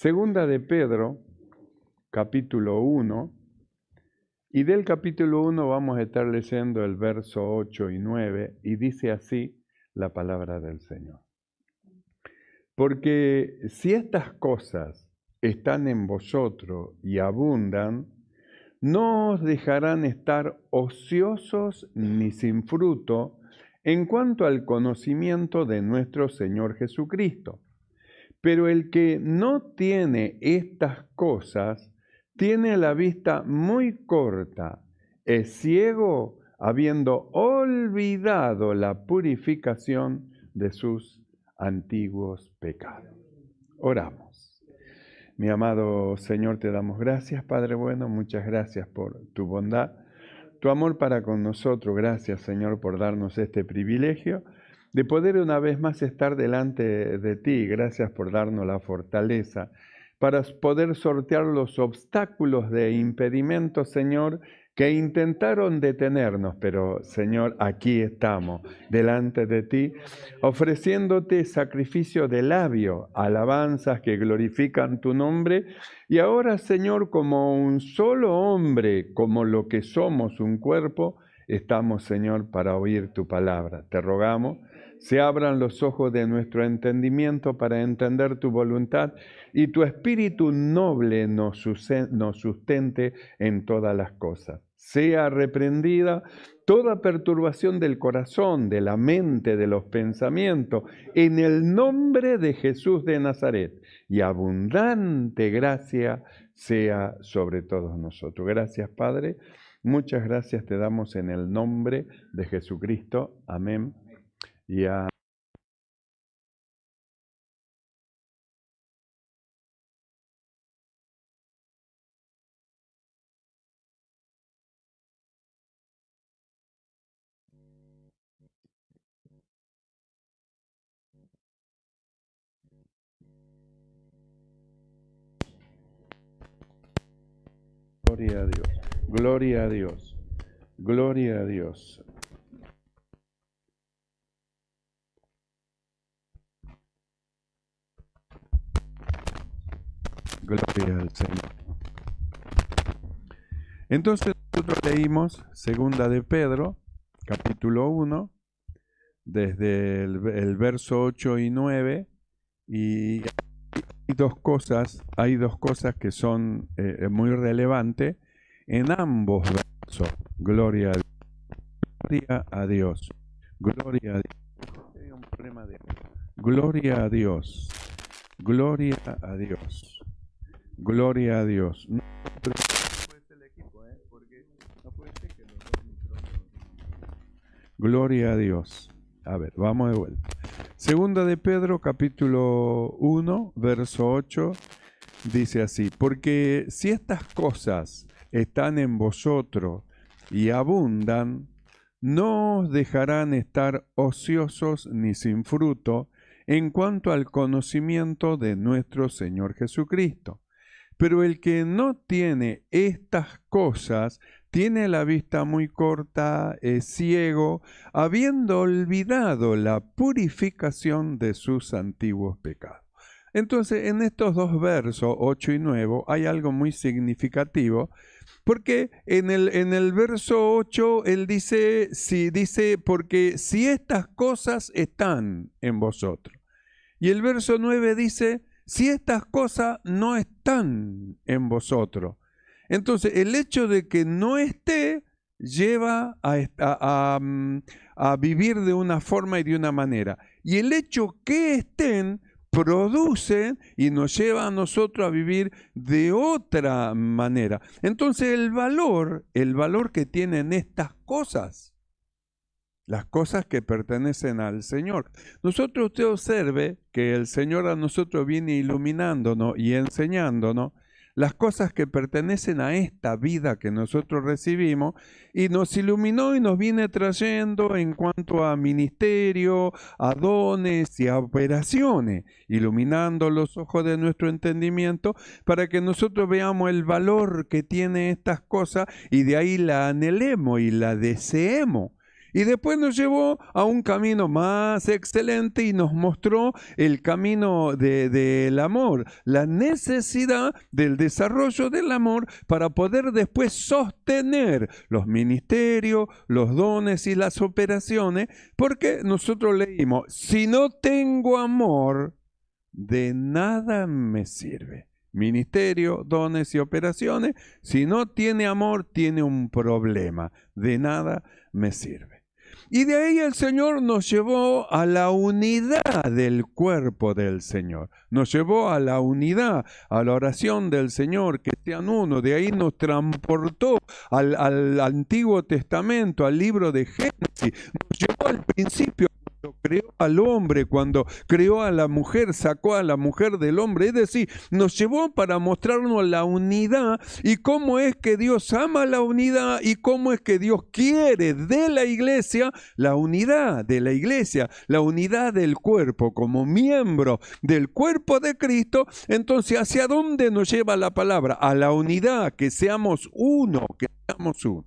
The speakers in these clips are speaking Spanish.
Segunda de Pedro, capítulo 1, y del capítulo 1 vamos a estar leyendo el verso 8 y 9, y dice así la palabra del Señor. Porque si estas cosas están en vosotros y abundan, no os dejarán estar ociosos ni sin fruto en cuanto al conocimiento de nuestro Señor Jesucristo. Pero el que no tiene estas cosas tiene la vista muy corta, es ciego, habiendo olvidado la purificación de sus antiguos pecados. Oramos. Mi amado Señor, te damos gracias, Padre bueno, muchas gracias por tu bondad, tu amor para con nosotros. Gracias, Señor, por darnos este privilegio de poder una vez más estar delante de ti. Gracias por darnos la fortaleza para poder sortear los obstáculos de impedimentos, Señor, que intentaron detenernos, pero, Señor, aquí estamos, delante de ti, ofreciéndote sacrificio de labio, alabanzas que glorifican tu nombre, y ahora, Señor, como un solo hombre, como lo que somos, un cuerpo, estamos, Señor, para oír tu palabra. Te rogamos, se abran los ojos de nuestro entendimiento para entender tu voluntad y tu espíritu noble nos sustente en todas las cosas. Sea reprendida toda perturbación del corazón, de la mente, de los pensamientos, en el nombre de Jesús de Nazaret, y abundante gracia sea sobre todos nosotros. Gracias, Padre. Muchas gracias te damos en el nombre de Jesucristo. Amén. Y a Gloria a Dios, gloria a Dios, gloria a Dios. Gloria al Señor. Entonces nosotros leímos Segunda de Pedro, capítulo 1, desde el verso 8 y 9, y hay dos cosas que son muy relevantes en ambos versos. Gloria a Dios. Gloria a Dios. Gloria a Dios. Hay un problema de... Gloria a Dios. Gloria a Dios. Gloria a Dios. No, pero no puede ser el equipo, porque no puede ser que los dos micrófonos. Gloria a Dios. A ver, vamos de vuelta. Segunda de Pedro, capítulo 1, verso 8, dice así: porque si estas cosas están en vosotros y abundan, no os dejarán estar ociosos ni sin fruto en cuanto al conocimiento de nuestro Señor Jesucristo. Pero el que no tiene estas cosas tiene la vista muy corta, es ciego, habiendo olvidado la purificación de sus antiguos pecados. Entonces, en estos dos versos, 8 y 9, hay algo muy significativo, porque en el verso 8 él dice, porque si estas cosas están en vosotros. Y el verso 9 dice, si estas cosas no están en vosotros. Entonces, el hecho de que no esté lleva a vivir de una forma y de una manera. Y el hecho que estén producen y nos lleva a nosotros a vivir de otra manera. Entonces, el valor que tienen estas cosas, las cosas que pertenecen al Señor. Nosotros, usted observe que el Señor a nosotros viene iluminándonos y enseñándonos las cosas que pertenecen a esta vida que nosotros recibimos, y nos iluminó y nos viene trayendo en cuanto a ministerio, a dones y a operaciones, iluminando los ojos de nuestro entendimiento para que nosotros veamos el valor que tiene estas cosas y de ahí la anhelemos y la deseemos. Y después nos llevó a un camino más excelente y nos mostró el camino del amor, la necesidad del desarrollo del amor para poder después sostener los ministerios, los dones y las operaciones, porque nosotros leímos, si no tengo amor, de nada me sirve. Ministerio, dones y operaciones, si no tiene amor, tiene un problema, de nada me sirve. Y de ahí el Señor nos llevó a la unidad del cuerpo del Señor. Nos llevó a la unidad, a la oración del Señor, que sean uno. De ahí nos transportó al Antiguo Testamento, al libro de Génesis. Nos llevó al principio, cuando creó al hombre, cuando creó a la mujer, sacó a la mujer del hombre. Es decir, nos llevó para mostrarnos la unidad y cómo es que Dios ama la unidad y cómo es que Dios quiere de la iglesia la unidad de la iglesia, la unidad del cuerpo como miembro del cuerpo de Cristo. Entonces, ¿hacia dónde nos lleva la palabra? A la unidad, que seamos uno, que seamos uno.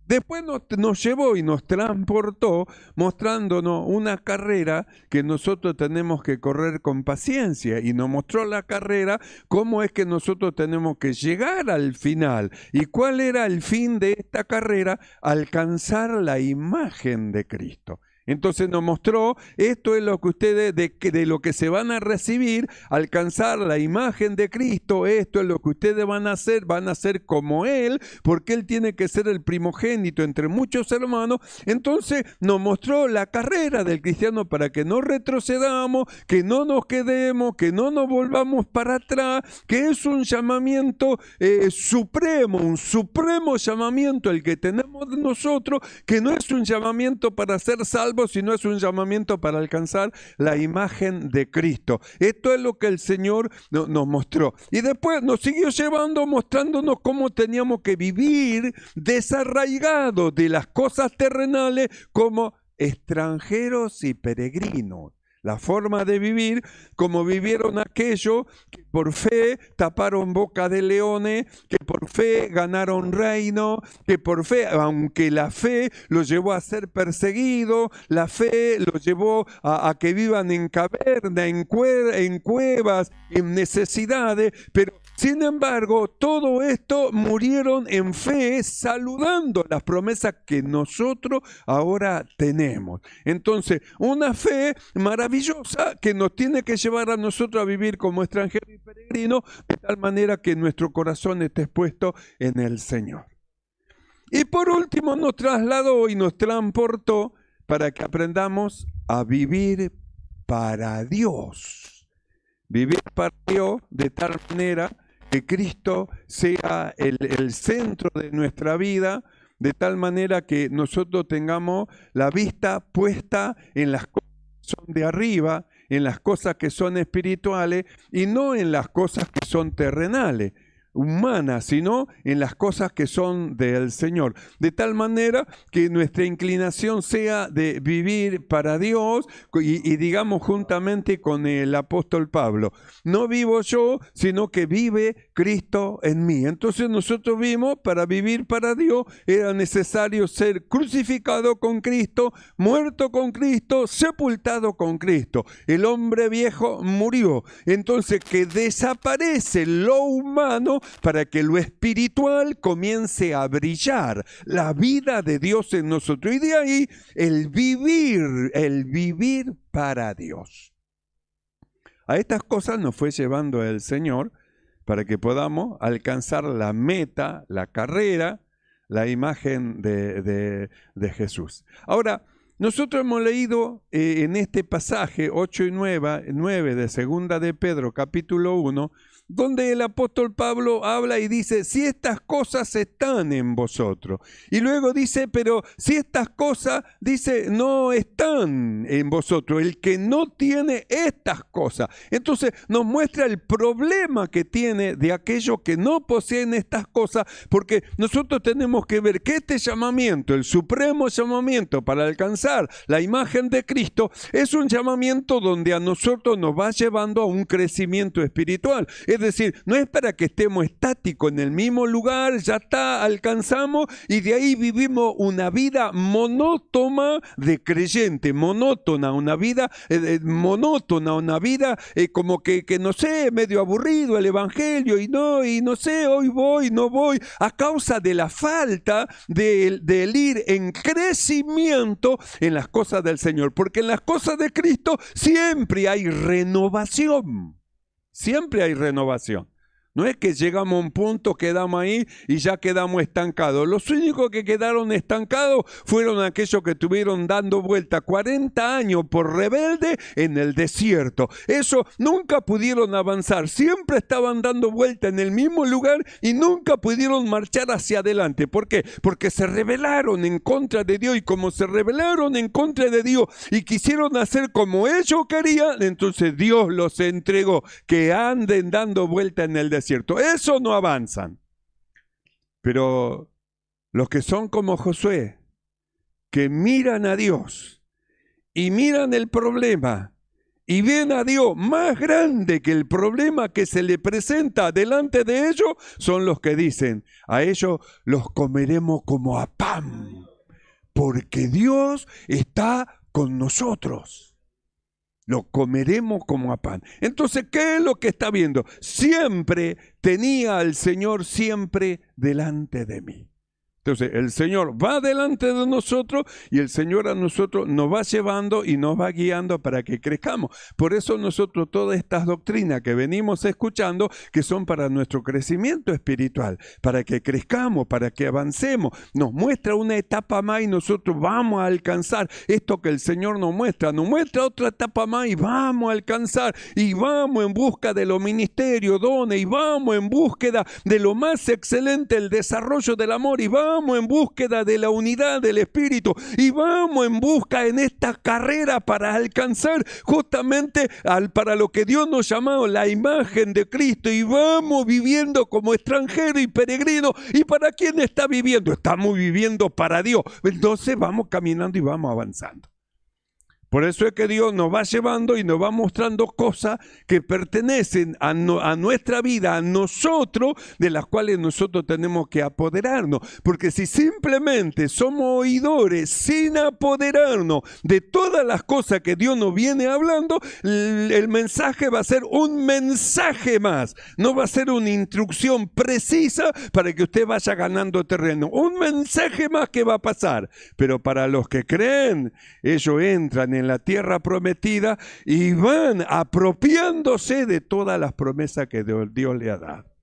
Después nos llevó y nos transportó mostrándonos una carrera que nosotros tenemos que correr con paciencia, y nos mostró la carrera, cómo es que nosotros tenemos que llegar al final. ¿Y cuál era el fin de esta carrera? Alcanzar la imagen de Cristo. Entonces nos mostró, esto es lo que ustedes, de lo que se van a recibir, alcanzar la imagen de Cristo, esto es lo que ustedes van a ser como Él, porque Él tiene que ser el primogénito entre muchos hermanos. Entonces nos mostró la carrera del cristiano para que no retrocedamos, que no nos quedemos, que no nos volvamos para atrás, que es un llamamiento supremo, un supremo llamamiento el que tenemos nosotros, que no es un llamamiento para ser salvos, sino es un llamamiento para alcanzar la imagen de Cristo. Esto es lo que el Señor nos mostró. Y después nos siguió llevando, mostrándonos cómo teníamos que vivir desarraigados de las cosas terrenales como extranjeros y peregrinos. La forma de vivir como vivieron aquellos que por fe taparon boca de leones, que por fe ganaron reino, que por fe, aunque la fe los llevó a ser perseguidos, la fe los llevó a que vivan en cavernas, en cuevas, en necesidades, pero sin embargo, todo esto murieron en fe, saludando las promesas que nosotros ahora tenemos. Entonces, una fe maravillosa que nos tiene que llevar a nosotros a vivir como extranjeros y peregrinos, de tal manera que nuestro corazón esté puesto en el Señor. Y por último, nos trasladó y nos transportó para que aprendamos a vivir para Dios. Vivir para Dios de tal manera que Cristo sea el centro de nuestra vida, de tal manera que nosotros tengamos la vista puesta en las cosas que son de arriba, en las cosas que son espirituales y no en las cosas que son terrenales, humanas, sino en las cosas que son del Señor. De tal manera que nuestra inclinación sea de vivir para Dios y digamos juntamente con el apóstol Pablo, no vivo yo, sino que vive Cristo en mí. Entonces nosotros vimos, para vivir para Dios era necesario ser crucificado con Cristo, muerto con Cristo, sepultado con Cristo. El hombre viejo murió. Entonces que desaparece lo humano para que lo espiritual comience a brillar, la vida de Dios en nosotros. Y de ahí el vivir para Dios. A estas cosas nos fue llevando el Señor para que podamos alcanzar la meta, la carrera, la imagen de Jesús. Ahora, nosotros hemos leído en este pasaje 8 y 9 de Segunda de Pedro, capítulo 1, donde el apóstol Pablo habla y dice, si estas cosas están en vosotros. Y luego dice, pero si estas cosas, dice, no están en vosotros, el que no tiene estas cosas. Entonces nos muestra el problema que tiene de aquellos que no poseen estas cosas, porque nosotros tenemos que ver que este llamamiento, el supremo llamamiento para alcanzar la imagen de Cristo, es un llamamiento donde a nosotros nos va llevando a un crecimiento espiritual. Es decir, no es para que estemos estáticos en el mismo lugar, ya está, alcanzamos y de ahí vivimos una vida monótona de creyente, monótona, una vida monótona, una vida como que no sé, medio aburrido el evangelio y no sé, hoy voy, no voy, a causa de la falta del ir en crecimiento en las cosas del Señor, porque en las cosas de Cristo siempre hay renovación, siempre hay renovación. No es que llegamos a un punto, quedamos ahí y ya quedamos estancados. Los únicos que quedaron estancados fueron aquellos que estuvieron dando vuelta 40 años por rebelde en el desierto. Eso nunca pudieron avanzar, siempre estaban dando vuelta en el mismo lugar y nunca pudieron marchar hacia adelante. ¿Por qué? Porque se rebelaron en contra de Dios, y como se rebelaron en contra de Dios y quisieron hacer como ellos querían, entonces Dios los entregó, que anden dando vuelta en el desierto. Eso no avanzan. Pero los que son como Josué, que miran a Dios y miran el problema y ven a Dios más grande que el problema que se le presenta delante de ellos, son los que dicen, a ellos los comeremos como a pan, porque Dios está con nosotros. Lo comeremos como a pan. Entonces, ¿qué es lo que está viendo? Siempre tenía al Señor siempre delante de mí. Entonces, el Señor va delante de nosotros y el Señor a nosotros nos va llevando y nos va guiando para que crezcamos. Por eso nosotros todas estas doctrinas que venimos escuchando, que son para nuestro crecimiento espiritual, para que crezcamos, para que avancemos, nos muestra una etapa más y nosotros vamos a alcanzar esto que el Señor nos muestra otra etapa más y vamos a alcanzar y vamos en busca de los ministerios, dones, y vamos en búsqueda de lo más excelente, el desarrollo del amor, y vamos en búsqueda de la unidad del Espíritu y vamos en busca en esta carrera para alcanzar justamente para lo que Dios nos llamó, la imagen de Cristo, y vamos viviendo como extranjero y peregrino. ¿Y para quién está viviendo? Estamos viviendo para Dios. Entonces vamos caminando y vamos avanzando. Por eso es que Dios nos va llevando y nos va mostrando cosas que pertenecen a nuestra vida, a nosotros, de las cuales nosotros tenemos que apoderarnos. Porque si simplemente somos oidores sin apoderarnos de todas las cosas que Dios nos viene hablando, el mensaje va a ser un mensaje más. No va a ser una instrucción precisa para que usted vaya ganando terreno. Un mensaje más que va a pasar. Pero para los que creen, ellos entran en la tierra prometida y van apropiándose de todas las promesas que Dios le ha dado.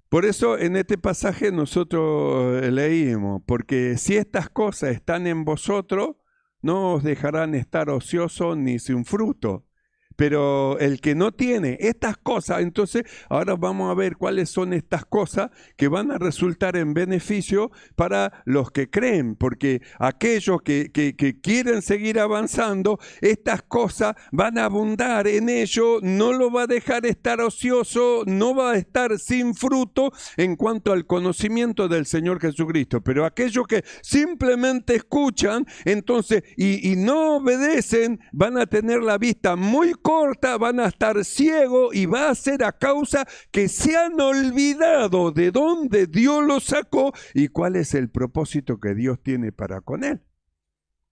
Por eso en este pasaje nosotros leímos, porque si estas cosas están en vosotros, no os dejarán estar ociosos ni sin fruto. Pero el que no tiene estas cosas, entonces ahora vamos a ver cuáles son estas cosas que van a resultar en beneficio para los que creen, porque aquellos que quieren seguir avanzando, estas cosas van a abundar en ellos, no lo va a dejar estar ocioso, no va a estar sin fruto en cuanto al conocimiento del Señor Jesucristo. Pero aquellos que simplemente escuchan, entonces, y no obedecen, van a tener la vista muy corta, van a estar ciegos y va a ser a causa que se han olvidado de dónde Dios los sacó y cuál es el propósito que Dios tiene para con él.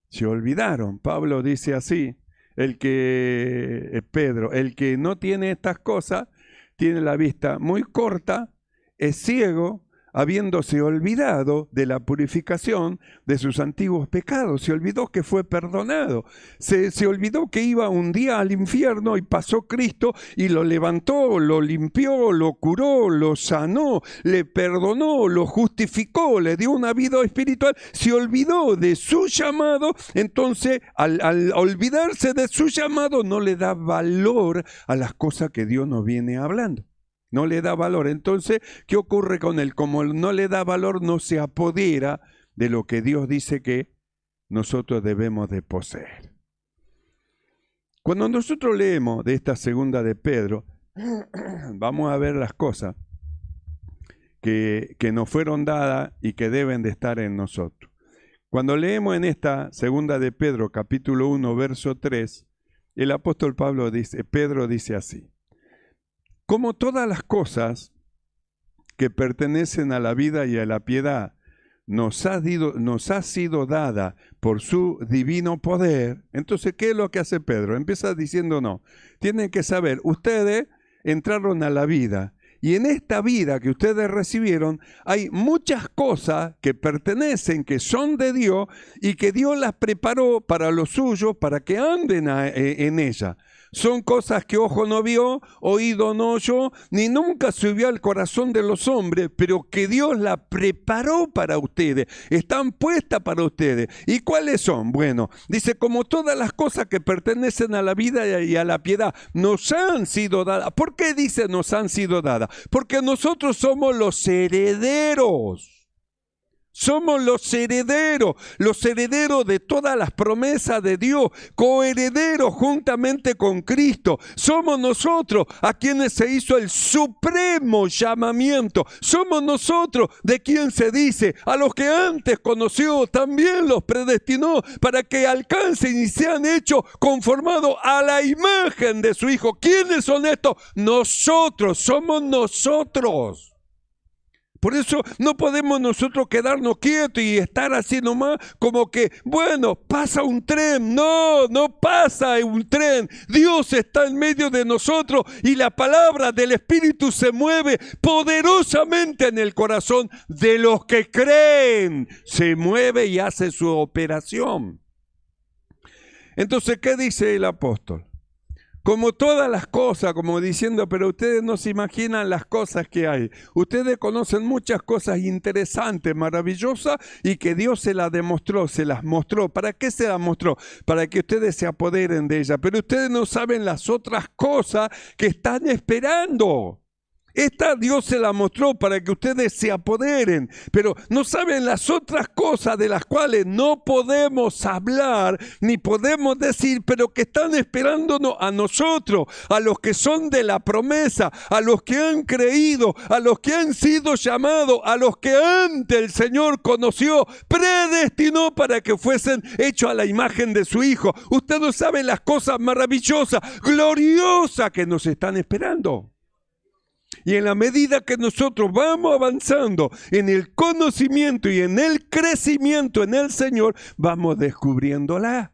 Se olvidaron. Pablo dice así, Pedro, el que no tiene estas cosas, tiene la vista muy corta, es ciego, habiéndose olvidado de la purificación de sus antiguos pecados. Se olvidó que fue perdonado. Se olvidó que iba un día al infierno y pasó Cristo y lo levantó, lo limpió, lo curó, lo sanó, le perdonó, lo justificó, le dio una vida espiritual. Se olvidó de su llamado. Entonces, al olvidarse de su llamado, no le da valor a las cosas que Dios nos viene hablando. No le da valor. Entonces, ¿qué ocurre con él? Como no le da valor, no se apodera de lo que Dios dice que nosotros debemos de poseer. Cuando nosotros leemos de esta segunda de Pedro, vamos a ver las cosas que nos fueron dadas y que deben de estar en nosotros. Cuando leemos en esta segunda de Pedro, capítulo 1, verso 3, el apóstol Pedro dice así: como todas las cosas que pertenecen a la vida y a la piedad nos ha sido dada por su divino poder. Entonces, ¿qué es lo que hace Pedro? Empieza diciendo, no, tienen que saber, ustedes entraron a la vida, y en esta vida que ustedes recibieron hay muchas cosas que pertenecen, que son de Dios, y que Dios las preparó para los suyos, para que anden en ella. Son cosas que ojo no vio, oído no oyó, ni nunca subió al corazón de los hombres, pero que Dios la preparó para ustedes, están puestas para ustedes. ¿Y cuáles son? Bueno, dice, como todas las cosas que pertenecen a la vida y a la piedad, nos han sido dadas. ¿Por qué dice nos han sido dadas? Porque nosotros somos los herederos. Somos los herederos de todas las promesas de Dios, coherederos juntamente con Cristo. Somos nosotros a quienes se hizo el supremo llamamiento. Somos nosotros de quien se dice, a los que antes conoció también los predestinó para que alcancen y sean hechos conformados a la imagen de su Hijo. ¿Quiénes son estos? Nosotros, somos nosotros. Por eso no podemos nosotros quedarnos quietos y estar así nomás como que, bueno, pasa un tren. No, no pasa un tren. Dios está en medio de nosotros y la palabra del Espíritu se mueve poderosamente en el corazón de los que creen. Se mueve y hace su operación. Entonces, ¿qué dice el apóstol? Como todas las cosas, como diciendo, pero ustedes no se imaginan las cosas que hay. Ustedes conocen muchas cosas interesantes, maravillosas, y que Dios se las demostró, se las mostró. ¿Para qué se las mostró? Para que ustedes se apoderen de ellas. Pero ustedes no saben las otras cosas que están esperando. Esta Dios se la mostró para que ustedes se apoderen, pero no saben las otras cosas de las cuales no podemos hablar, ni podemos decir, pero que están esperándonos a nosotros, a los que son de la promesa, a los que han creído, a los que han sido llamados, a los que antes el Señor conoció, predestinó para que fuesen hechos a la imagen de su Hijo. Ustedes no saben las cosas maravillosas, gloriosas que nos están esperando. Y en la medida que nosotros vamos avanzando en el conocimiento y en el crecimiento en el Señor, vamos descubriéndola.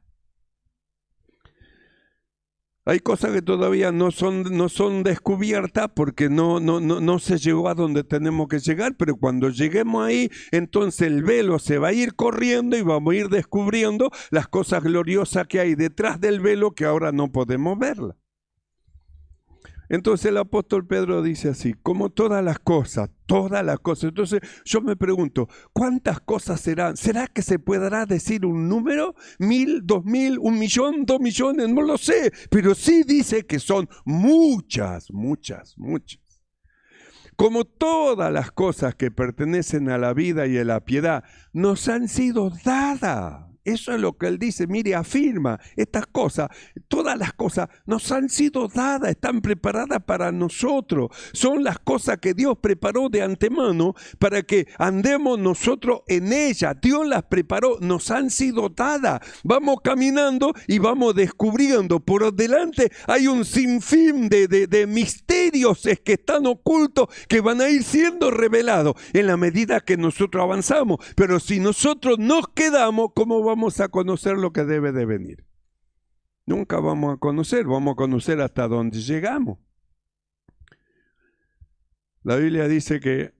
Hay cosas que todavía no son descubiertas porque no se llegó a donde tenemos que llegar, pero cuando lleguemos ahí, entonces el velo se va a ir corriendo y vamos a ir descubriendo las cosas gloriosas que hay detrás del velo que ahora no podemos verlas. Entonces el apóstol Pedro dice así, como todas las cosas. Entonces yo me pregunto, ¿cuántas cosas serán? ¿Será que se podrá decir un número? ¿1000, 2000, 1 millón, 2 millones? No lo sé, pero sí dice que son muchas. Como todas las cosas que pertenecen a la vida y a la piedad, nos han sido dadas. Eso es lo que él dice, mire, afirma, estas cosas, todas las cosas nos han sido dadas, están preparadas para nosotros. Son las cosas que Dios preparó de antemano para que andemos nosotros en ellas. Dios las preparó, nos han sido dadas. Vamos caminando y vamos descubriendo. Por delante hay un sinfín de misterios que están ocultos que van a ir siendo revelados en la medida que nosotros avanzamos. Pero si nosotros nos quedamos, ¿cómo vamos a conocer lo que debe de venir? Nunca vamos a conocer hasta dónde llegamos. La Biblia dice que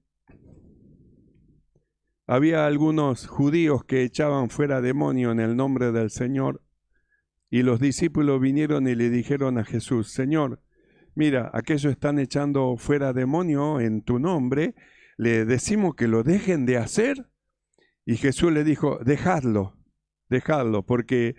había algunos judíos que echaban fuera demonios en el nombre del Señor, y los discípulos vinieron y le dijeron a Jesús, Señor, mira, aquellos están echando fuera demonios en tu nombre, le decimos que lo dejen de hacer. Y Jesús le dijo, dejadlo, porque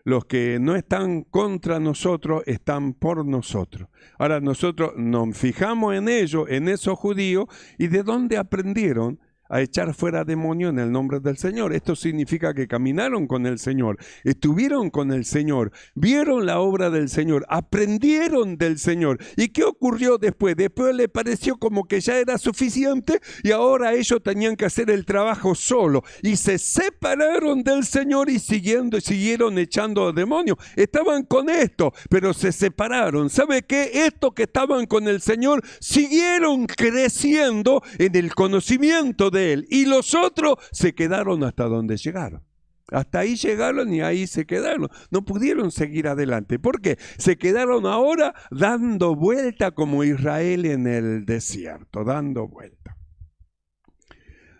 los que no están contra nosotros están por nosotros. Ahora nosotros nos fijamos en ellos, en esos judíos, y ¿de dónde aprendieron a echar fuera demonios en el nombre del Señor. Esto significa que caminaron con el Señor, estuvieron con el Señor, vieron la obra del Señor, aprendieron del Señor. ¿Y qué ocurrió después? Después le pareció como que ya era suficiente y ahora ellos tenían que hacer el trabajo solo. Y se separaron del Señor y siguieron echando demonios. Estaban con esto, pero se separaron. ¿Sabe qué? Estos que estaban con el Señor siguieron creciendo en el conocimiento de Él. Y los otros se quedaron hasta donde llegaron. Hasta ahí llegaron y ahí se quedaron. No pudieron seguir adelante. ¿Por qué? Se quedaron ahora dando vuelta como Israel en el desierto, dando vuelta.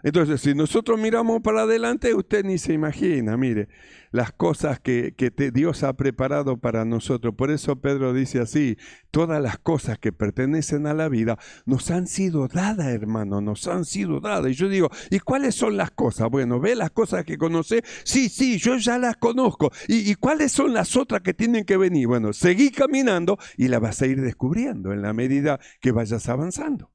Entonces, si nosotros miramos para adelante, usted ni se imagina, mire, las cosas que Dios ha preparado para nosotros. Por eso Pedro dice así, todas las cosas que pertenecen a la vida nos han sido dadas, hermano, nos han sido dadas. Y yo digo, ¿y cuáles son las cosas? Bueno, ¿ve las cosas que conoce? Sí, yo ya las conozco. ¿Y cuáles son las otras que tienen que venir? Bueno, seguí caminando y las vas a ir descubriendo en la medida que vayas avanzando.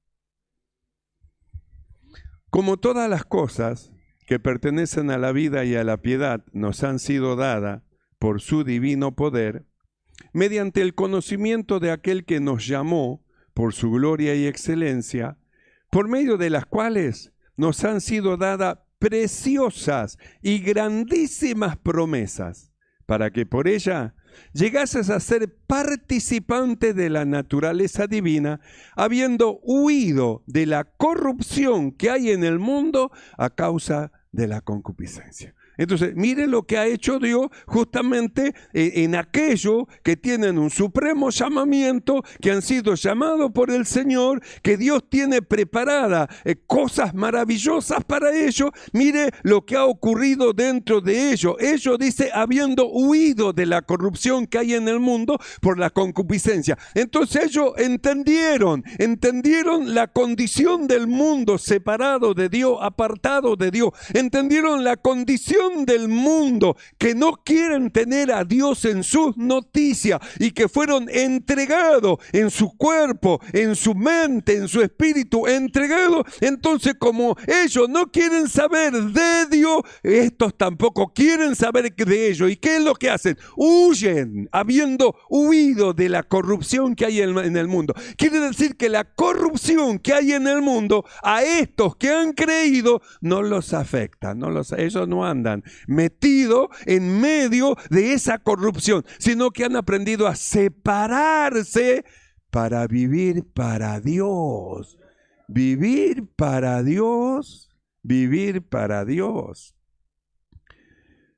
Como todas las cosas que pertenecen a la vida y a la piedad nos han sido dadas por su divino poder, mediante el conocimiento de aquel que nos llamó por su gloria y excelencia, por medio de las cuales nos han sido dadas preciosas y grandísimas promesas, para que por ella llegases a ser participante de la naturaleza divina, habiendo huido de la corrupción que hay en el mundo a causa de la concupiscencia. Entonces, miren lo que ha hecho Dios justamente en aquellos que tienen un supremo llamamiento, que han sido llamados por el Señor, que Dios tiene preparadas cosas maravillosas para ellos. Mire lo que ha ocurrido dentro de ellos. Ellos, dice, habiendo huido de la corrupción que hay en el mundo por la concupiscencia. Entonces ellos entendieron la condición del mundo separado de Dios, apartado de Dios. Entendieron la condición del mundo, que no quieren tener a Dios en sus noticias y que fueron entregados en su cuerpo, en su mente, en su espíritu, entregados. Entonces, como ellos no quieren saber de Dios, estos tampoco quieren saber de ellos. ¿Y qué es lo que hacen? Huyen, habiendo huido de la corrupción que hay en el mundo. Quiere decir que la corrupción que hay en el mundo, a estos que han creído, no los afecta, ellos no andan metido en medio de esa corrupción, sino que han aprendido a separarse para vivir para Dios. Vivir para Dios, vivir para Dios.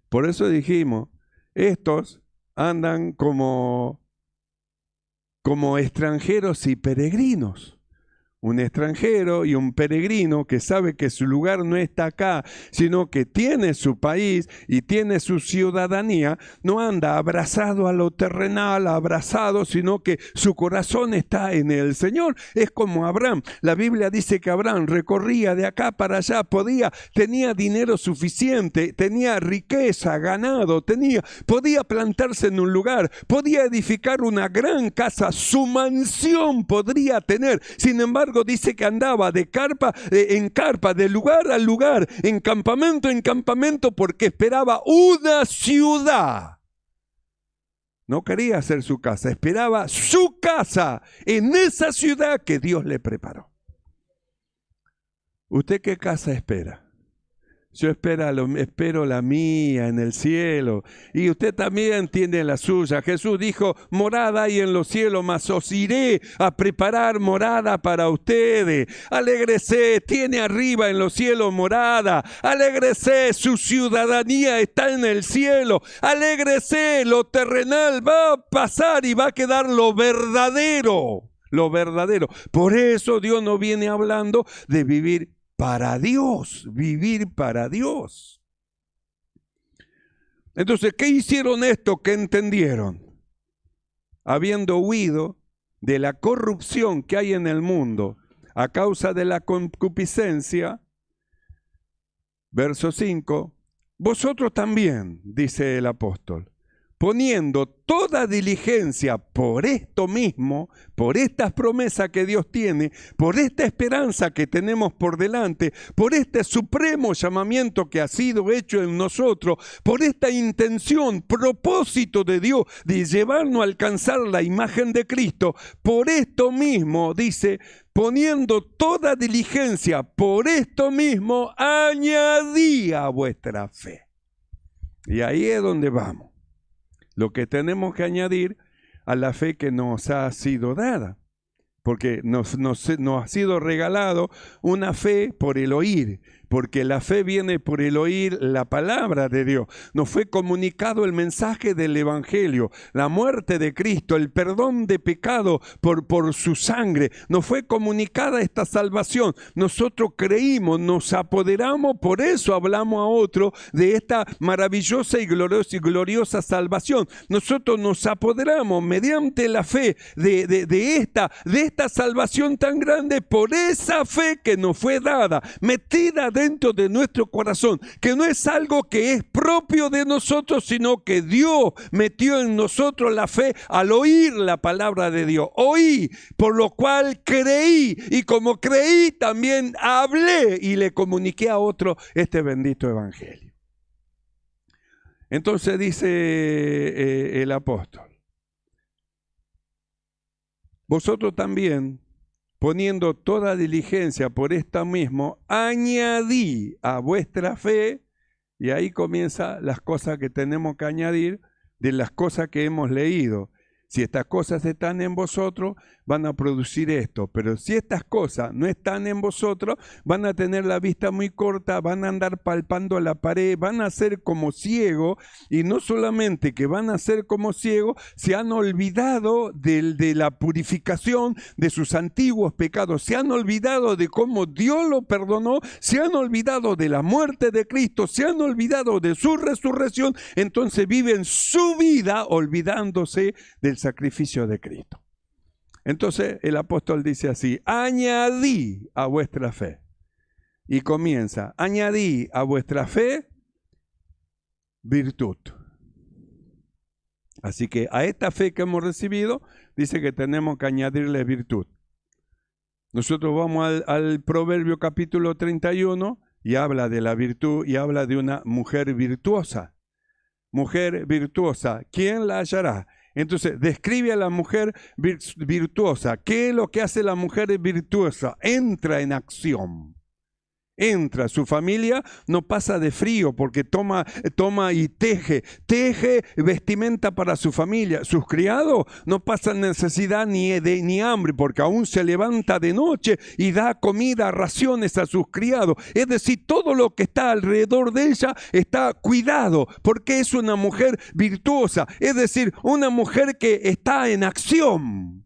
Por eso dijimos, estos andan como extranjeros y peregrinos. Un extranjero y un peregrino que sabe que su lugar no está acá, sino que tiene su país y tiene su ciudadanía, no anda abrazado a lo terrenal, abrazado, sino que su corazón está en el Señor. Es como Abraham. La Biblia dice que Abraham recorría de acá para allá, tenía dinero suficiente, tenía riqueza, ganado, podía plantarse en un lugar, podía edificar una gran casa, su mansión podría tener. Sin embargo, dice que andaba de carpa en carpa, de lugar a lugar, en campamento, porque esperaba una ciudad. No quería hacer su casa, esperaba su casa en esa ciudad que Dios le preparó. ¿Usted qué casa espera? Yo espero la mía en el cielo, y usted también tiene la suya. Jesús dijo, morada hay en los cielos, mas os iré a preparar morada para ustedes. Alégrese, tiene arriba en los cielos morada. Alégrese, su ciudadanía está en el cielo. Alégrese, lo terrenal va a pasar y va a quedar lo verdadero. Lo verdadero. Por eso Dios no viene hablando de vivir para Dios, vivir para Dios. Entonces, ¿qué hicieron estos que entendieron? Habiendo huido de la corrupción que hay en el mundo a causa de la concupiscencia, verso 5, vosotros también, dice el apóstol, poniendo toda diligencia por esto mismo, por estas promesas que Dios tiene, por esta esperanza que tenemos por delante, por este supremo llamamiento que ha sido hecho en nosotros, por esta intención, propósito de Dios de llevarnos a alcanzar la imagen de Cristo, por esto mismo, dice, poniendo toda diligencia por esto mismo, añadí a vuestra fe. Y ahí es donde vamos. Lo que tenemos que añadir a la fe que nos ha sido dada. Porque nos ha sido regalado una fe por el oír, porque la fe viene por el oír la palabra de Dios. Nos fue comunicado el mensaje del Evangelio, la muerte de Cristo, el perdón de pecado por su sangre. Nos fue comunicada esta salvación. Nosotros creímos, nos apoderamos, por eso hablamos a otro de esta maravillosa y gloriosa salvación. Nosotros nos apoderamos mediante la fe de esta salvación tan grande, por esa fe que nos fue dada, metida dentro de nuestro corazón, que no es algo que es propio de nosotros, sino que Dios metió en nosotros la fe al oír la palabra de Dios. Oí, por lo cual creí, y como creí también hablé y le comuniqué a otro este bendito evangelio. Entonces dice el apóstol: vosotros también, poniendo toda diligencia por esta mismo, añadí a vuestra fe, y ahí comienzan las cosas que tenemos que añadir de las cosas que hemos leído. Si estas cosas están en vosotros, van a producir esto. Pero si estas cosas no están en vosotros, van a tener la vista muy corta, van a andar palpando la pared, van a ser como ciegos. Y no solamente que van a ser como ciegos, se han olvidado de la purificación de sus antiguos pecados. Se han olvidado de cómo Dios lo perdonó. Se han olvidado de la muerte de Cristo. Se han olvidado de su resurrección. Entonces viven su vida olvidándose del sacrificio de Cristo. Entonces el apóstol dice así: añadí a vuestra fe. Y comienza: añadí a vuestra fe virtud. Así que a esta fe que hemos recibido, dice que tenemos que añadirle virtud. Nosotros vamos al Proverbio capítulo 31 y habla de la virtud y habla de una mujer virtuosa. Mujer virtuosa, ¿quién la hallará? Entonces, describe a la mujer virtuosa. ¿Qué es lo que hace la mujer virtuosa? Entra en acción. Entra, su familia no pasa de frío porque toma y teje vestimenta para su familia. Sus criados no pasan necesidad ni hambre porque aún se levanta de noche y da comida, raciones a sus criados. Es decir, todo lo que está alrededor de ella está cuidado porque es una mujer virtuosa. Es decir, una mujer que está en acción.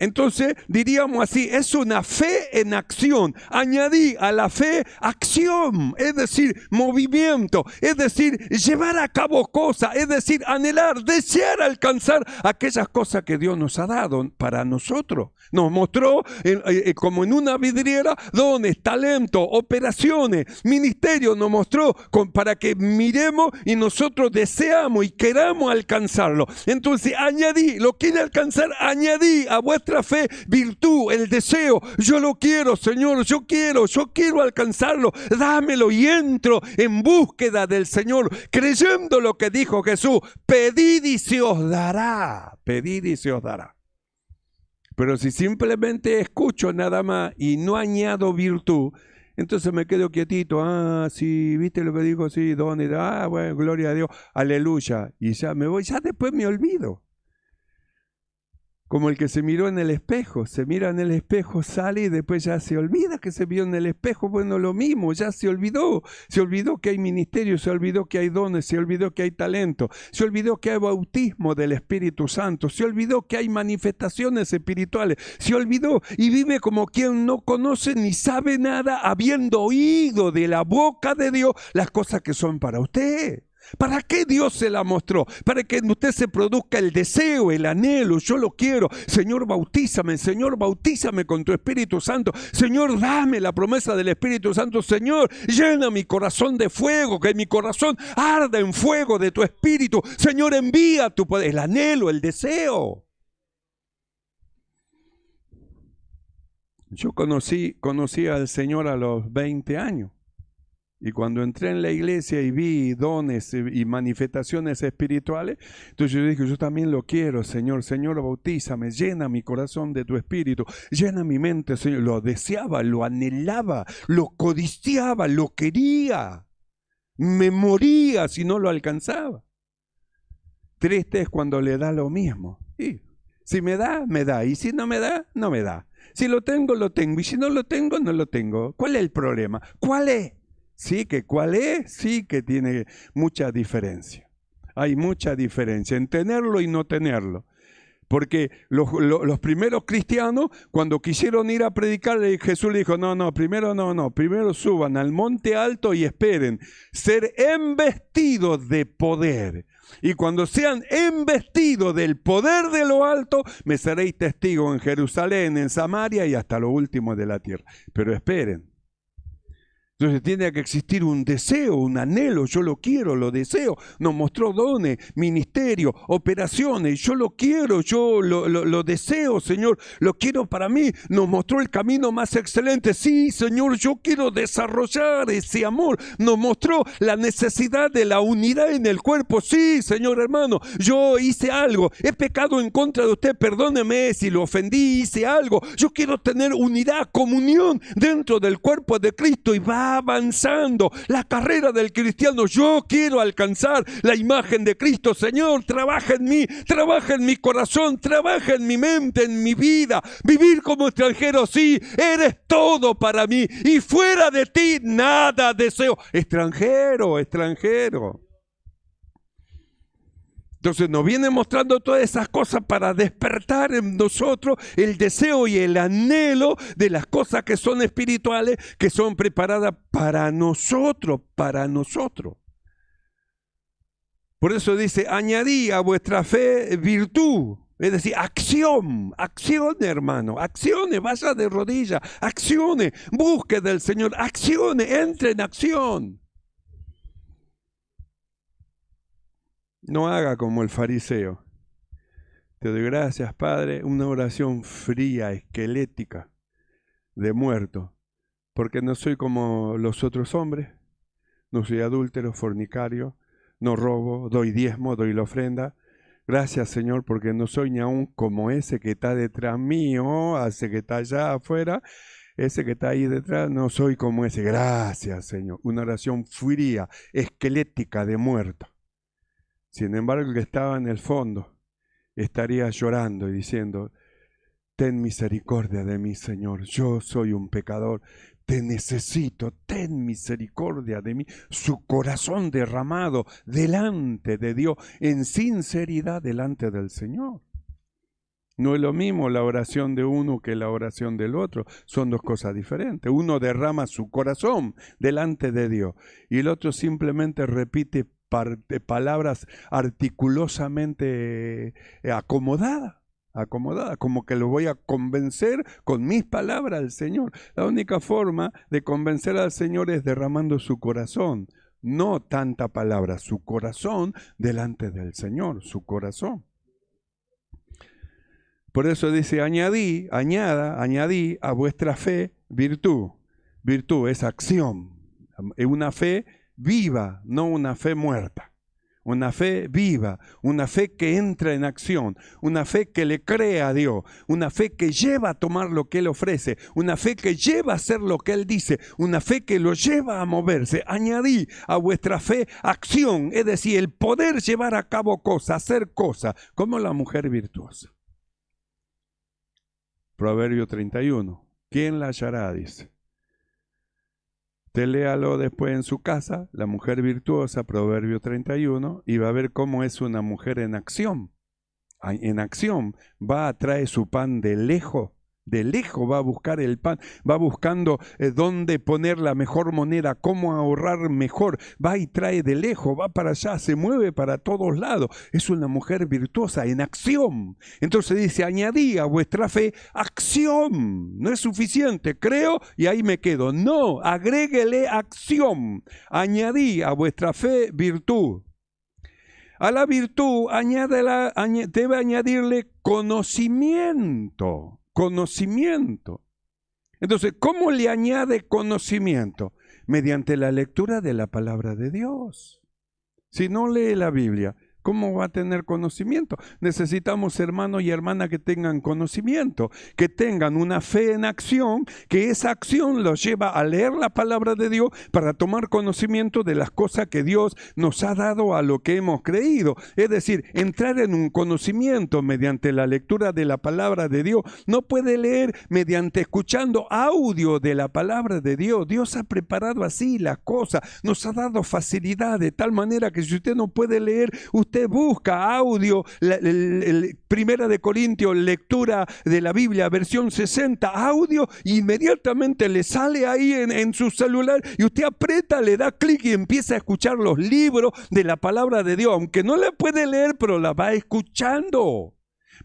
Entonces diríamos así, es una fe en acción. Añadí a la fe acción, es decir, movimiento, es decir, llevar a cabo cosas, es decir, anhelar, desear alcanzar aquellas cosas que Dios nos ha dado para nosotros. Nos mostró como en una vidriera dones, talento, operaciones, ministerio, nos mostró para que miremos y nosotros deseamos y queramos alcanzarlo. Entonces añadí, lo quiere alcanzar, añadí a vuestra fe virtud, el deseo. Yo lo quiero, Señor, yo quiero alcanzarlo, dámelo, y entro en búsqueda del Señor, creyendo lo que dijo Jesús: pedid y se os dará, pedid y se os dará. Pero si simplemente escucho nada más y no añado virtud, entonces me quedo quietito. Sí, ¿viste lo que dijo? Sí, ¿dónde? Bueno, gloria a Dios, aleluya. Y ya me voy, ya después me olvido. Como el que se miró en el espejo, se mira en el espejo, sale y después ya se olvida que se vio en el espejo. Bueno, lo mismo, ya se olvidó que hay ministerio, se olvidó que hay dones, se olvidó que hay talento, se olvidó que hay bautismo del Espíritu Santo, se olvidó que hay manifestaciones espirituales, se olvidó y vive como quien no conoce ni sabe nada, habiendo oído de la boca de Dios las cosas que son para usted. ¿Para qué Dios se la mostró? Para que en usted se produzca el deseo, el anhelo. Yo lo quiero. Señor, bautízame con tu Espíritu Santo. Señor, dame la promesa del Espíritu Santo. Señor, llena mi corazón de fuego, que mi corazón arda en fuego de tu Espíritu. Señor, envía tu poder. El anhelo, el deseo. Yo conocí al Señor a los 20 años. Y cuando entré en la iglesia y vi dones y manifestaciones espirituales, entonces yo dije, yo también lo quiero, Señor. Señor, bautízame, llena mi corazón de tu Espíritu, llena mi mente, Señor. Lo deseaba, lo anhelaba, lo codiciaba, lo quería. Me moría si no lo alcanzaba. Triste es cuando le da lo mismo. Sí. Si me da, me da. Y si no me da, no me da. Si lo tengo, lo tengo. Y si no lo tengo, no lo tengo. ¿Cuál es el problema? ¿Cuál es? Sí, que cuál es, sí que tiene mucha diferencia. Hay mucha diferencia en tenerlo y no tenerlo. Porque los primeros cristianos, cuando quisieron ir a predicar, Jesús le dijo, primero suban al monte alto y esperen ser embestidos de poder. Y cuando sean embestidos del poder de lo alto, me seréis testigos en Jerusalén, en Samaria y hasta lo último de la tierra. Pero esperen. Entonces tiene que existir un deseo, un anhelo. Yo lo quiero, lo deseo. Nos mostró dones, ministerio, operaciones. Yo lo quiero, yo lo deseo, Señor. Lo quiero para mí. Nos mostró el camino más excelente. Sí, Señor, yo quiero desarrollar ese amor. Nos mostró la necesidad de la unidad en el cuerpo. Sí, Señor hermano, yo hice algo. He pecado en contra de usted. Perdóneme si lo ofendí, hice algo. Yo quiero tener unidad, comunión dentro del cuerpo de Cristo y va avanzando la carrera del cristiano. Yo quiero alcanzar la imagen de Cristo. Señor, trabaja en mí, trabaja en mi corazón, trabaja en mi mente, en mi vida. Vivir como extranjero, sí, eres todo para mí y fuera de ti nada deseo. Extranjero. Entonces nos viene mostrando todas esas cosas para despertar en nosotros el deseo y el anhelo de las cosas que son espirituales, que son preparadas para nosotros, Por eso dice, añadí a vuestra fe virtud. Es decir, acción, hermano, acciones, vaya de rodillas, acciones, busque del Señor, acciones, entre en acción. No haga como el fariseo. Te doy gracias, Padre, una oración fría, esquelética, de muerto, porque no soy como los otros hombres, no soy adúltero, fornicario, no robo, doy diezmo, doy la ofrenda. Gracias, Señor, porque no soy ni aún como ese que está detrás mío, ese que está allá afuera, ese que está ahí detrás, no soy como ese. Gracias, Señor. Una oración fría, esquelética, de muerto. Sin embargo, el que estaba en el fondo estaría llorando y diciendo, ten misericordia de mí, Señor, yo soy un pecador, te necesito, ten misericordia de mí. Su corazón derramado delante de Dios, en sinceridad delante del Señor. No es lo mismo la oración de uno que la oración del otro, son dos cosas diferentes. Uno derrama su corazón delante de Dios y el otro simplemente repite palabras articulosamente acomodadas, como que lo voy a convencer con mis palabras al Señor. La única forma de convencer al Señor es derramando su corazón, no tanta palabra, su corazón delante del Señor, su corazón. Por eso dice, añadí a vuestra fe virtud. Virtud es acción, es una fe viva, no una fe muerta. Una fe viva, una fe que entra en acción, una fe que le cree a Dios, una fe que lleva a tomar lo que Él ofrece, una fe que lleva a hacer lo que Él dice, una fe que lo lleva a moverse. Añadí a vuestra fe acción, es decir, el poder llevar a cabo cosas, hacer cosas, como la mujer virtuosa. Proverbio 31. ¿Quién la hallará? Dice. Usted léalo después en su casa, la mujer virtuosa, Proverbio 31, y va a ver cómo es una mujer en acción. En acción, va a traer su pan de lejos, De lejos va a buscar el pan, va buscando dónde poner la mejor moneda, cómo ahorrar mejor. Va y trae de lejos, va para allá, se mueve para todos lados. Es una mujer virtuosa en acción. Entonces dice, añadí a vuestra fe acción. No es suficiente, creo y ahí me quedo. No, agréguele acción. Añadí a vuestra fe virtud. A la virtud debe añadirle conocimiento. Conocimiento. Entonces, ¿cómo le añade conocimiento? Mediante la lectura de la palabra de Dios. Si no lee la Biblia, ¿cómo va a tener conocimiento? Necesitamos hermanos y hermanas que tengan conocimiento, que tengan una fe en acción, que esa acción los lleva a leer la palabra de Dios para tomar conocimiento de las cosas que Dios nos ha dado a lo que hemos creído. Es decir, entrar en un conocimiento mediante la lectura de la palabra de Dios. No puede leer mediante escuchando audio de la palabra de Dios. Dios ha preparado así las cosas, nos ha dado facilidad de tal manera que si usted no puede leer, usted busca audio, Primera de Corintios, lectura de la Biblia, versión 60, audio, y inmediatamente le sale ahí en su celular y usted aprieta, le da clic y empieza a escuchar los libros de la palabra de Dios, aunque no la puede leer, pero la va escuchando.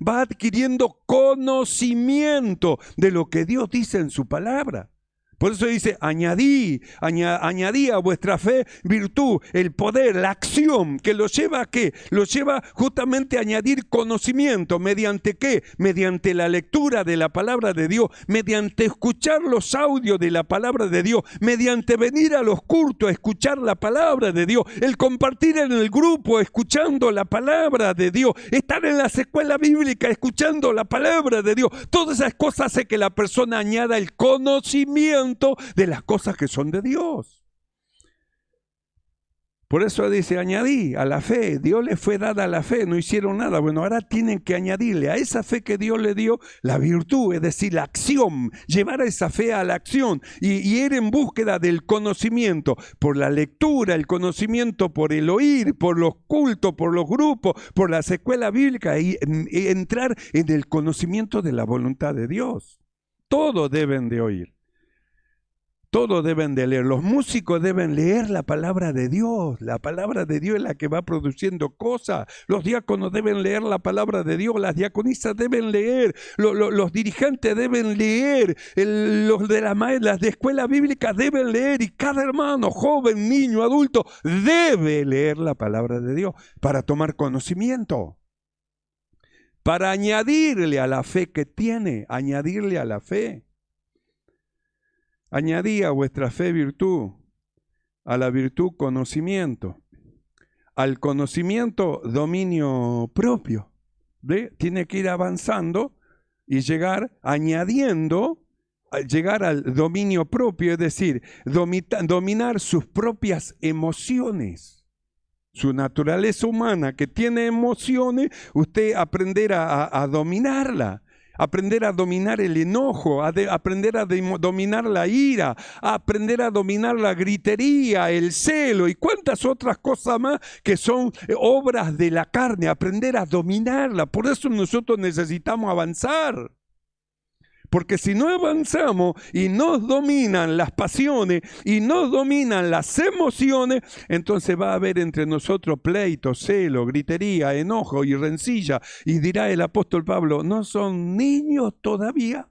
Va adquiriendo conocimiento de lo que Dios dice en su palabra. Por eso dice, añadí a vuestra fe virtud, el poder, la acción, que lo lleva a ¿qué? Lo lleva justamente a añadir conocimiento. ¿Mediante qué? Mediante la lectura de la palabra de Dios, mediante escuchar los audios de la palabra de Dios, mediante venir a los cultos a escuchar la palabra de Dios, el compartir en el grupo escuchando la palabra de Dios, estar en las escuelas bíblicas escuchando la palabra de Dios. Todas esas cosas hacen que la persona añada el conocimiento de las cosas que son de Dios. Por eso dice, añadí a la fe. Dios le fue dada la fe, no hicieron nada. Bueno, ahora tienen que añadirle a esa fe que Dios le dio la virtud, es decir, la acción, llevar a esa fe a la acción y ir en búsqueda del conocimiento por la lectura, el conocimiento por el oír, por los cultos, por los grupos, por las escuelas bíblicas y entrar en el conocimiento de la voluntad de Dios. Todos deben de oír. Todos deben de leer, los músicos deben leer la palabra de Dios. La palabra de Dios es la que va produciendo cosas. Los diáconos deben leer la palabra de Dios, las diaconisas deben leer, los dirigentes deben leer, los de las de escuela bíblica deben leer y cada hermano, joven, niño, adulto, debe leer la palabra de Dios para tomar conocimiento. Para añadirle a la fe que tiene, añadirle a la fe. Añadí a vuestra fe virtud, a la virtud conocimiento, al conocimiento dominio propio. ¿Ve? Tiene que ir avanzando y llegar añadiendo, llegar al dominio propio, es decir, dominar sus propias emociones. Su naturaleza humana que tiene emociones, usted aprenderá a dominarla. Aprender a dominar el enojo, aprender a dominar la ira, aprender a dominar la gritería, el celo y cuántas otras cosas más que son obras de la carne, aprender a dominarla. Por eso nosotros necesitamos avanzar. Porque si no avanzamos y nos dominan las pasiones y nos dominan las emociones, entonces va a haber entre nosotros pleito, celo, gritería, enojo y rencilla. Y dirá el apóstol Pablo, ¿no son niños todavía?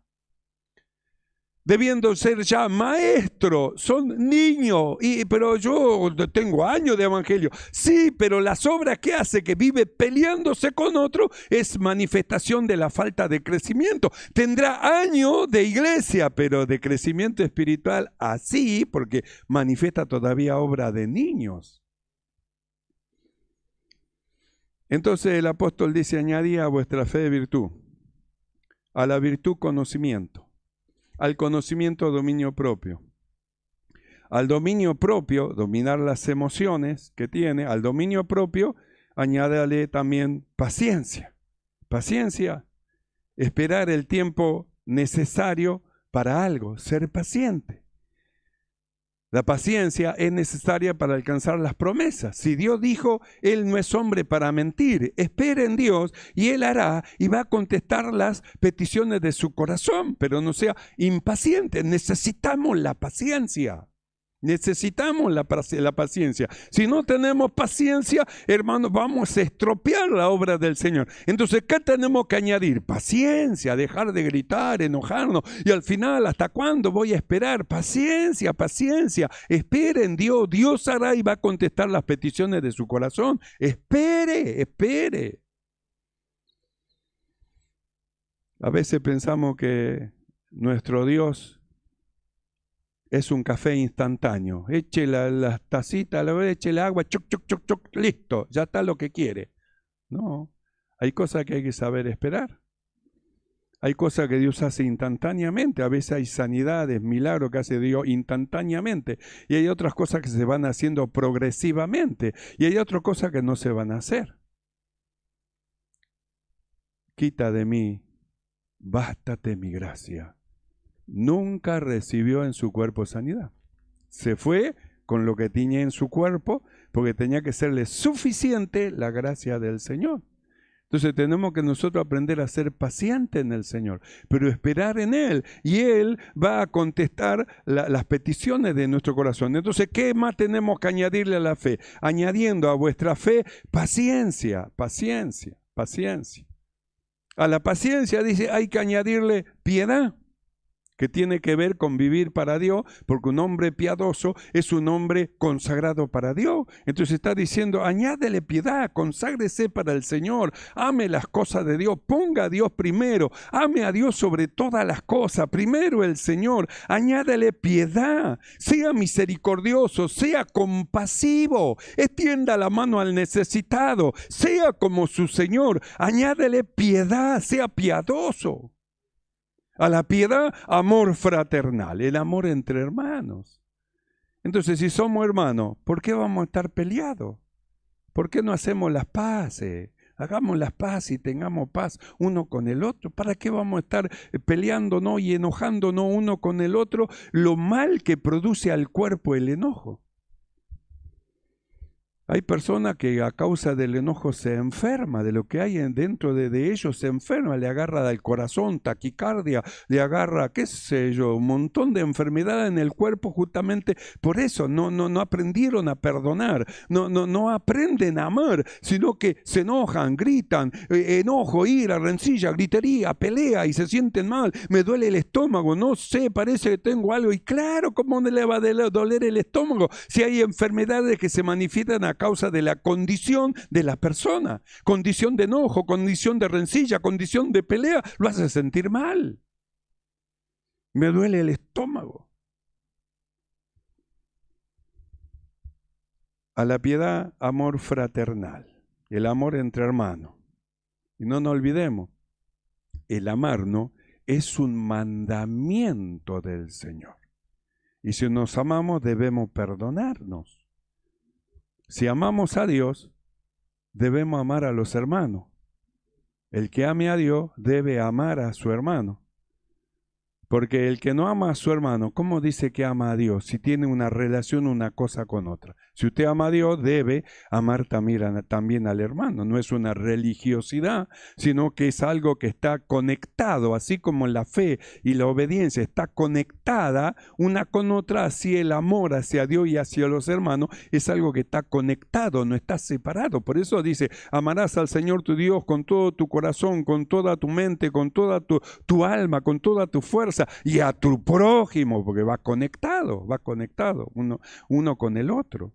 Debiendo ser ya maestros, son niños, pero yo tengo años de evangelio. Sí, pero las obras que hace, que vive peleándose con otro, es manifestación de la falta de crecimiento. Tendrá años de iglesia, pero de crecimiento espiritual así, porque manifiesta todavía obra de niños. Entonces el apóstol dice, añadí a vuestra fe virtud, a la virtud conocimiento. Al conocimiento dominio propio. Al dominio propio, dominar las emociones que tiene, al dominio propio, añádale también paciencia. Paciencia, esperar el tiempo necesario para algo, ser paciente. La paciencia es necesaria para alcanzar las promesas. Si Dios dijo, Él no es hombre para mentir. Espere en Dios y Él hará y va a contestar las peticiones de su corazón. Pero no sea impaciente. Necesitamos la paciencia. Necesitamos la paciencia. Si no tenemos paciencia, hermanos, vamos a estropear la obra del Señor. Entonces, ¿qué tenemos que añadir? Paciencia, dejar de gritar, enojarnos. Y al final, ¿hasta cuándo voy a esperar? Paciencia, paciencia. Espere en Dios. Dios hará y va a contestar las peticiones de su corazón. Espere, espere. A veces pensamos que nuestro Dios es un café instantáneo. Eche las tacitas, eche el agua, choc, choc, choc, choc, listo, ya está lo que quiere. No, hay cosas que hay que saber esperar. Hay cosas que Dios hace instantáneamente. A veces hay sanidades, milagros que hace Dios instantáneamente. Y hay otras cosas que se van haciendo progresivamente. Y hay otras cosas que no se van a hacer. Quita de mí, bástate mi gracia. Nunca recibió en su cuerpo sanidad. Se fue con lo que tenía en su cuerpo porque tenía que serle suficiente la gracia del Señor. Entonces tenemos que nosotros aprender a ser pacientes en el Señor, pero esperar en Él. Y Él va a contestar las peticiones de nuestro corazón. Entonces, ¿qué más tenemos que añadirle a la fe? Añadiendo a vuestra fe paciencia, paciencia, paciencia. A la paciencia, dice, hay que añadirle piedad, que tiene que ver con vivir para Dios, porque un hombre piadoso es un hombre consagrado para Dios. Entonces está diciendo, añádele piedad, conságrese para el Señor, ame las cosas de Dios, ponga a Dios primero, ame a Dios sobre todas las cosas, primero el Señor, añádele piedad, sea misericordioso, sea compasivo, extienda la mano al necesitado, sea como su Señor, añádele piedad, sea piadoso. A la piedad, amor fraternal, el amor entre hermanos. Entonces, si somos hermanos, ¿por qué vamos a estar peleados? ¿Por qué no hacemos las paces? Hagamos las paces y tengamos paz uno con el otro. ¿Para qué vamos a estar peleándonos y enojándonos uno con el otro? Lo mal que produce al cuerpo el enojo. Hay personas que a causa del enojo se enferma, de lo que hay dentro de ellos se enferma, le agarra del corazón, taquicardia, le agarra, qué sé yo, un montón de enfermedades en el cuerpo justamente por eso. No aprendieron a perdonar, no aprenden a amar, sino que se enojan, gritan, enojo, ira, rencilla, gritería, pelea y se sienten mal. Me duele el estómago, no sé, parece que tengo algo. Y claro, ¿cómo no le va a doler el estómago si hay enfermedades que se manifiestan a causa de la condición de la persona? Condición de enojo, condición de rencilla, condición de pelea, lo hace sentir mal. Me duele el estómago. A la piedad, amor fraternal, el amor entre hermanos. Y no nos olvidemos, el amarnos es un mandamiento del Señor. Y si nos amamos, debemos perdonarnos. Si amamos a Dios, debemos amar a los hermanos. El que ame a Dios debe amar a su hermano. Porque el que no ama a su hermano, ¿cómo dice que ama a Dios si tiene una relación una cosa con otra? Si usted ama a Dios, debe amar también al hermano. No es una religiosidad, sino que es algo que está conectado, así como la fe y la obediencia está conectada una con otra, así el amor hacia Dios y hacia los hermanos es algo que está conectado, no está separado. Por eso dice, amarás al Señor tu Dios con todo tu corazón, con toda tu mente, con toda tu alma, con toda tu fuerza, y a tu prójimo, porque va conectado uno con el otro.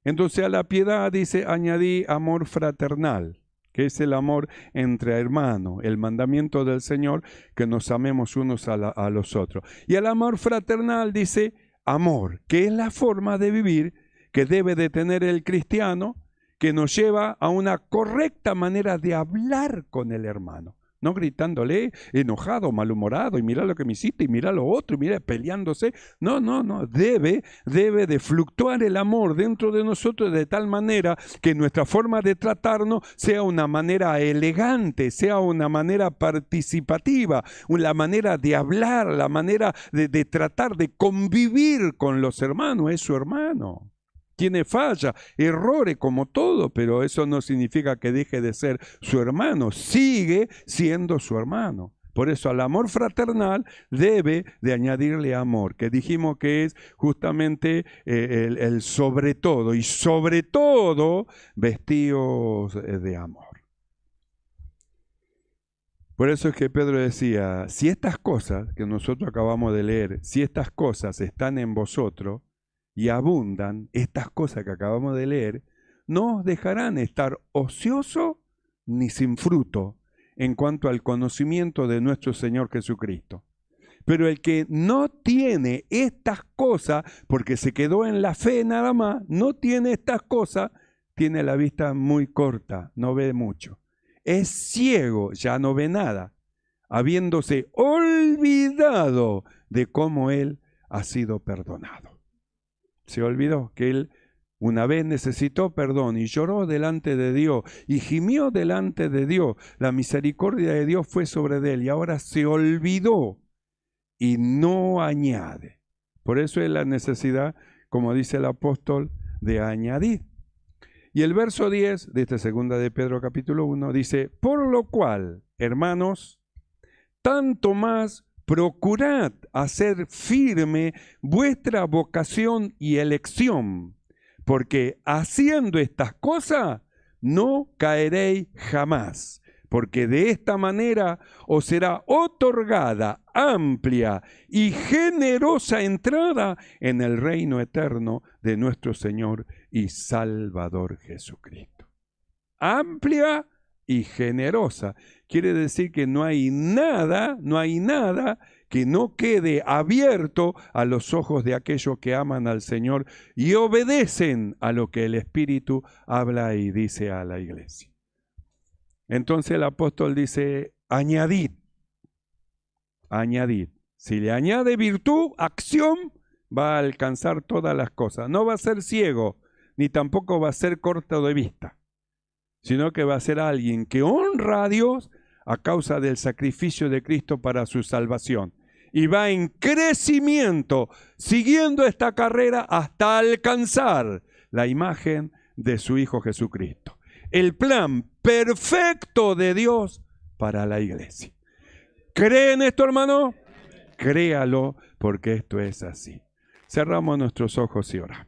Entonces a la piedad dice, añadí amor fraternal, que es el amor entre hermanos, el mandamiento del Señor, que nos amemos unos a los otros. Y al amor fraternal dice amor, que es la forma de vivir que debe de tener el cristiano, que nos lleva a una correcta manera de hablar con el hermano. no gritándole, enojado, malhumorado, y mira lo que me hiciste, y mira lo otro, y mira, peleándose. No, no, no, debe de fluctuar el amor dentro de nosotros de tal manera que nuestra forma de tratarnos sea una manera elegante, sea una manera participativa, la manera de hablar, la manera de tratar de convivir con los hermanos. Es su hermano. Tiene falla, errores como todo, pero eso no significa que deje de ser su hermano. Sigue siendo su hermano. Por eso al amor fraternal debe de añadirle amor, que dijimos que es justamente el sobre todo, y sobre todo vestidos de amor. Por eso es que Pedro decía, si estas cosas que nosotros acabamos de leer, si estas cosas están en vosotros, y abundan, estas cosas que acabamos de leer, no os dejarán estar ociosos ni sin fruto en cuanto al conocimiento de nuestro Señor Jesucristo. Pero el que no tiene estas cosas, porque se quedó en la fe nada más, no tiene estas cosas, tiene la vista muy corta, no ve mucho. Es ciego, ya no ve nada, habiéndose olvidado de cómo él ha sido perdonado. Se olvidó que él una vez necesitó perdón y lloró delante de Dios y gimió delante de Dios. La misericordia de Dios fue sobre él y ahora se olvidó y no añade. Por eso es la necesidad, como dice el apóstol, de añadir. Y el verso 10 de esta segunda de Pedro capítulo 1 dice, por lo cual, hermanos, tanto más procurad hacer firme vuestra vocación y elección, porque haciendo estas cosas no caeréis jamás, porque de esta manera os será otorgada amplia y generosa entrada en el reino eterno de nuestro Señor y Salvador Jesucristo. Amplia y generosa. Quiere decir que no hay nada que no quede abierto a los ojos de aquellos que aman al Señor y obedecen a lo que el Espíritu habla y dice a la iglesia. Entonces el apóstol dice, añadid. Si le añade virtud, acción, va a alcanzar todas las cosas. No va a ser ciego, ni tampoco va a ser corto de vista, sino que va a ser alguien que honra a Dios a causa del sacrificio de Cristo para su salvación. Y va en crecimiento, siguiendo esta carrera hasta alcanzar la imagen de su Hijo Jesucristo. El plan perfecto de Dios para la iglesia. ¿Cree en esto, hermano? Créalo, porque esto es así. Cerramos nuestros ojos y oramos.